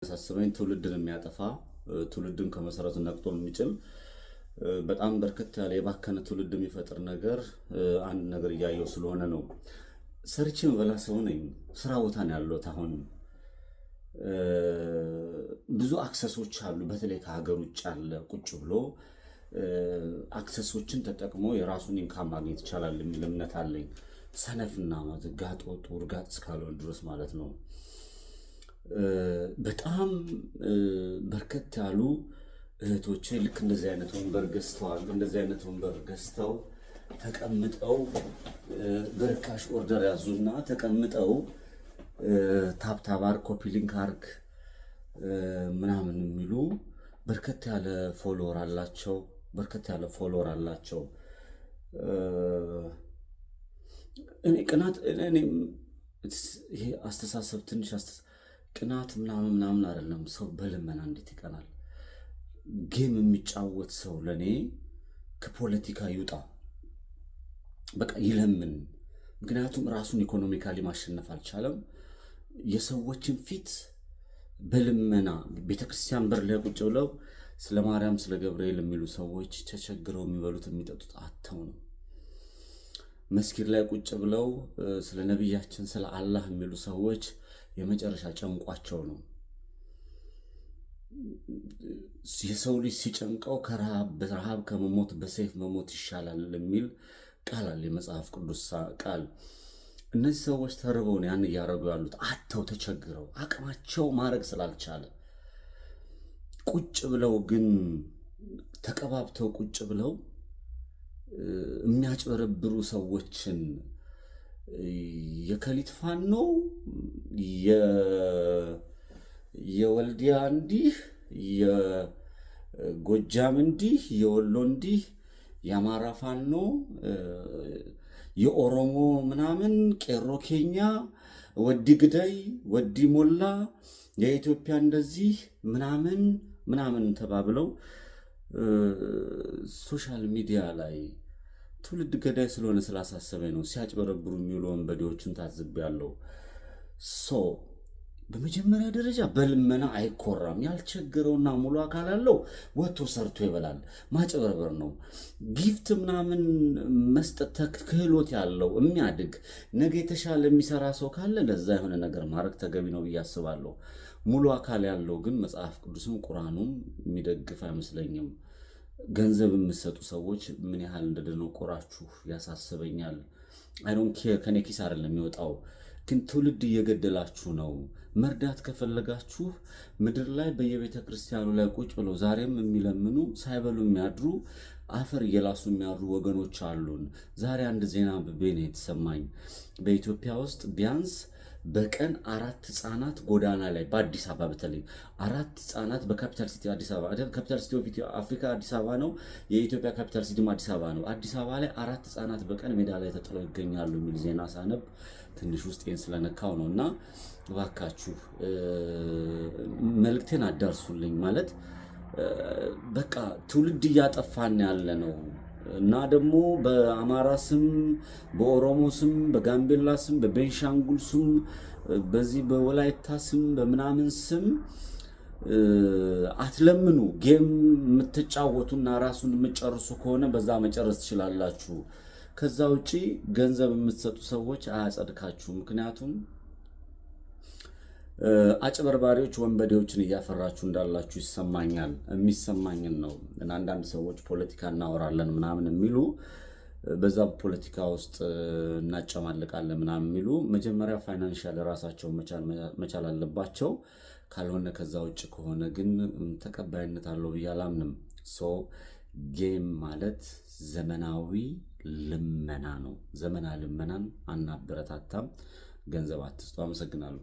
ያሳስበኝ ትውልድን የሚያጠፋ ትውልድን ከመሰረቱ ነቅሎ የሚጭል በጣም በርከት ያለ የባከነ ትውልድ የሚፈጥር ነገር አንድ ነገር እያየው ስለሆነ ነው። ሰርቼ መበላ ሰው ነኝ። ስራ ቦታ ነው ያለሁት። አሁን ብዙ አክሰሶች አሉ። በተለይ ከሀገር ውጭ ያለ ቁጭ ብሎ አክሰሶችን ተጠቅሞ የራሱን ኢንካም ማግኘት ይቻላል የሚል እምነት አለኝ። ሰነፍና ጋጥ ወጡ እርጋጥ እስካልሆነ ድረስ ማለት ነው። በጣም በርከት ያሉ እህቶቼ ልክ እንደዚህ አይነት ወንበር ገዝተዋል። እንደዚህ አይነት ወንበር ገዝተው ተቀምጠው በርካሽ ኦርደር ያዙና ተቀምጠው ታፕታባር ኮፒ ሊንክ አርግ ምናምን የሚሉ በርከት ያለ ፎሎወር አላቸው። እኔ ቅናት ይሄ አስተሳሰብ ትንሽ ቅናት ምናምን አይደለም። ሰው በልመና እንዴት ይቀናል? ጌም የሚጫወት ሰው ለኔ ከፖለቲካ ይውጣ፣ በቃ ይለምን። ምክንያቱም ራሱን ኢኮኖሚካሊ ማሸነፍ አልቻለም። የሰዎችን ፊት በልመና ቤተክርስቲያን በር ላይ ቁጭ ብለው ስለ ማርያም ስለ ገብርኤል የሚሉ ሰዎች ተቸግረው የሚበሉት የሚጠጡት አጥተው ነው። መስጊድ ላይ ቁጭ ብለው ስለ ነብያችን ስለ አላህ የሚሉ ሰዎች የመጨረሻ ጨንቋቸው ነው። የሰው ልጅ ሲጨንቀው በረሃብ ከመሞት በሰይፍ መሞት ይሻላል የሚል ቃል አለ፣ የመጽሐፍ ቅዱስ ቃል። እነዚህ ሰዎች ተርበው ነው ያን እያደረጉ ያሉት፣ አጥተው ተቸግረው አቅማቸው ማድረግ ስላልቻለ ቁጭ ብለው ግን ተቀባብተው ቁጭ ብለው የሚያጭበረብሩ ሰዎችን የከሊት ፋኖ የወልዲያ እንዲህ የጎጃም እንዲህ የወሎ እንዲህ የአማራ ፋኖ የኦሮሞ ምናምን ቄሮ ኬኛ ወዲ ግዳይ ወዲ ሞላ የኢትዮጵያ እንደዚህ ምናምን ተባብለው ሶሻል ሚዲያ ላይ ትውልድ ገዳይ ስለሆነ ስላሳሰበኝ ነው ሲያጭበረብሩ የሚውሉ ወንበዴዎችን ታዝቤያለሁ። በመጀመሪያ ደረጃ በልመና አይኮራም። ያልቸገረውና ሙሉ አካል አለው ወጥቶ ሰርቶ ይበላል። ማጭበርበር ነው። ጊፍት ምናምን መስጠት ክህሎት ያለው የሚያድግ ነገ የተሻለ የሚሰራ ሰው ካለ ለዛ የሆነ ነገር ማድረግ ተገቢ ነው ብዬ አስባለሁ። ሙሉ አካል ያለው ግን መጽሐፍ ቅዱስም ቁርአኑም የሚደግፍ አይመስለኝም። ገንዘብ የምትሰጡ ሰዎች ምን ያህል እንደደነቆራችሁ ያሳስበኛል። አይ ዶንት ኬር፣ ከኔ ኪስ አይደለም የሚወጣው፣ ግን ትውልድ እየገደላችሁ ነው። መርዳት ከፈለጋችሁ ምድር ላይ በየቤተ ክርስቲያኑ ላይ ቁጭ ብለው ዛሬም የሚለምኑ ሳይበሉ የሚያድሩ አፈር እየላሱ የሚያድሩ ወገኖች አሉን። ዛሬ አንድ ዜና አንብቤ ነው የተሰማኝ። በኢትዮጵያ ውስጥ ቢያንስ በቀን 4 ህፃናት ጎዳና ላይ በአዲስ አበባ በተለይ 4 ህፃናት በካፒታል ሲቲ አዲስ አበባ ካፒታል ሲቲ ኦፍ አፍሪካ አዲስ አበባ ነው። የኢትዮጵያ ካፒታል ሲቲም አዲስ አበባ ነው። አዲስ አበባ ላይ 4 ህፃናት በቀን ሜዳ ላይ ተጥለው ይገኛሉ የሚል ዜና ሳነብ ትንሽ ውስጤን ስለነካው ነውና እባካችሁ መልእክቴን አዳርሱልኝ። ማለት በቃ ትውልድ እያጠፋን ያለ ነው እና ደግሞ በአማራ ስም በኦሮሞ ስም በጋምቤላ ስም በቤንሻንጉል ስም በዚህ በወላይታ ስም በምናምን ስም አትለምኑ። ጌም የምትጫወቱና ራሱን የምትጨርሱ ከሆነ በዛ መጨረስ ትችላላችሁ። ከዛ ውጪ ገንዘብ የምትሰጡ ሰዎች አያጸድካችሁ። ምክንያቱም አጭበርባሪዎች ወንበዴዎችን እያፈራችሁ እንዳላችሁ ይሰማኛል። የሚሰማኝን ነው። እና አንዳንድ ሰዎች ፖለቲካ እናወራለን ምናምን የሚሉ በዛ ፖለቲካ ውስጥ እናጨማልቃለን ምናምን የሚሉ መጀመሪያ ፋይናንሻል ራሳቸውን መቻል አለባቸው። ካልሆነ ከዛ ውጭ ከሆነ ግን ተቀባይነት አለው ብዬ አላምንም። ጌም ማለት ዘመናዊ ልመና ነው። ዘመናዊ ልመናን አናበረታታም። ገንዘብ አትስጡ። አመሰግናለሁ።